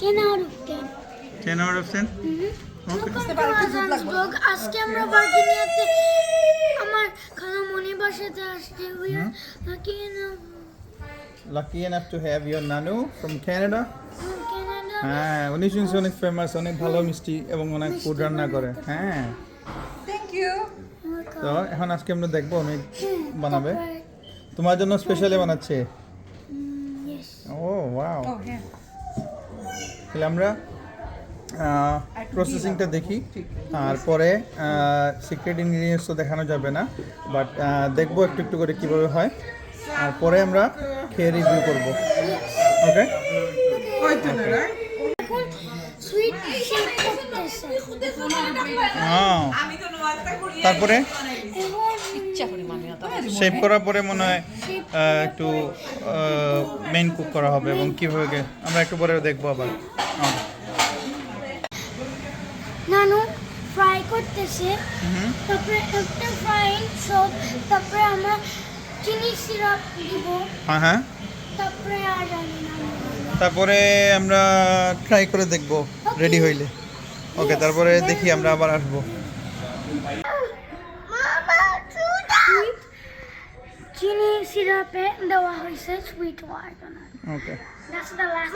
10 out of 10. 10 out of 10? Okay. Welcome to Azan's vlog. আজকে আমরা ভার্জিনিয়াতে আমার খালামণির বাসাতে আসছি। We are Lucky enough to have your nanu from Canada. from Canada. হ্যাঁ, উনি শুনছি অনেক ফেমাস, অনেক ভালো মিষ্টি এবং অনেক ফুড রান্না করে। হ্যাঁ, Thank you. তো এখন আজকে আমরা দেখবো অনেক বানাবে। তোমার জন্য স্পেশালি বানাচ্ছে। Yes. ও ওয়াও। Oh, yeah. তাহলে আমরা প্রসেসিংটা দেখি, আর পরে সিক্রেট ইনগ্রিডিয়েন্টস তো দেখানো যাবে না, বাট দেখবো একটু একটু করে কীভাবে হয়, আর পরে আমরা খেয়ে রিভিউ করবো। ওকে, Wait a minute, right? এখন সুইট শেক করতেছে। তারপরে এখন শেপ করার পরে মনে হয় একটু মেইন কুক করা হবে, এবং কীভাবে আমরা একটু পরে দেখবো আবার। নানু ফ্রাই করতেছে, তারপরে একটা ফ্রাইং সব, তারপরে আমরা চিনি সিরাপ দিব, হ্যাঁ হ্যাঁ, তারপরে আর জানি না। তারপরে আমরা ট্রাই করে দেখবো রেডি হইলে। ওকে, তারপরে দেখি আমরা আবার আসবো। চিনি সিরাপে দেওয়া হয়েছে সুইট হওয়ার জন্য। ওকে, That's the last.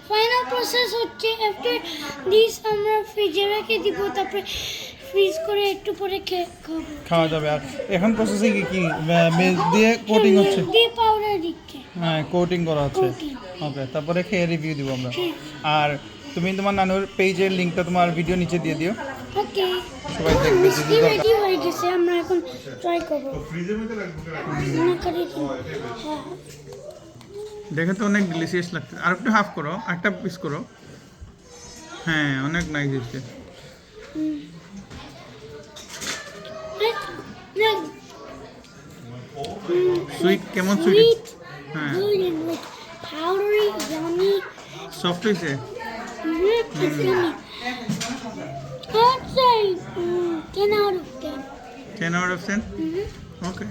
Final process হচ্ছে আফটার দিস আমরা ফ্রিজে রেখে দিব, তারপরে ফ্রিজ করে একটু পরে খাবো। খাওয়া যাবে। আর এখন প্রসেসিং কি মিল্ক দিয়ে কোটিং হচ্ছে? দিয়ে পাউডার দিচ্ছে। হ্যাঁ, কোটিং করা হচ্ছে। Coating. ওকে, তারপরে খেয়ে রিভিউ দিব আমরা। আর তুমি তোমার নানুর পেজের লিঙ্কটা তোমার ভিডিও নিচে দিয়ে দিও, ওকে, সবাই দেখবে যদি মিষ্টি দরকার। রেডি হয়ে গেছে, আমরা এখন ট্রাই করবো। মনে করি কি? হ্যাঁ, দেখে তো অনেক ডিলিশিয়াস লাগছে। আর একটু হাফ করো, একটা পিস করো। হ্যাঁ, অনেক নাইস হচ্ছে। সুইট কেমন? সুইট সুইট, হ্যাঁ, good and like powdery, yummy. Soft হয়েছে। It's yummy. I'd say 10 out of 10. 10 out of 10? Okay.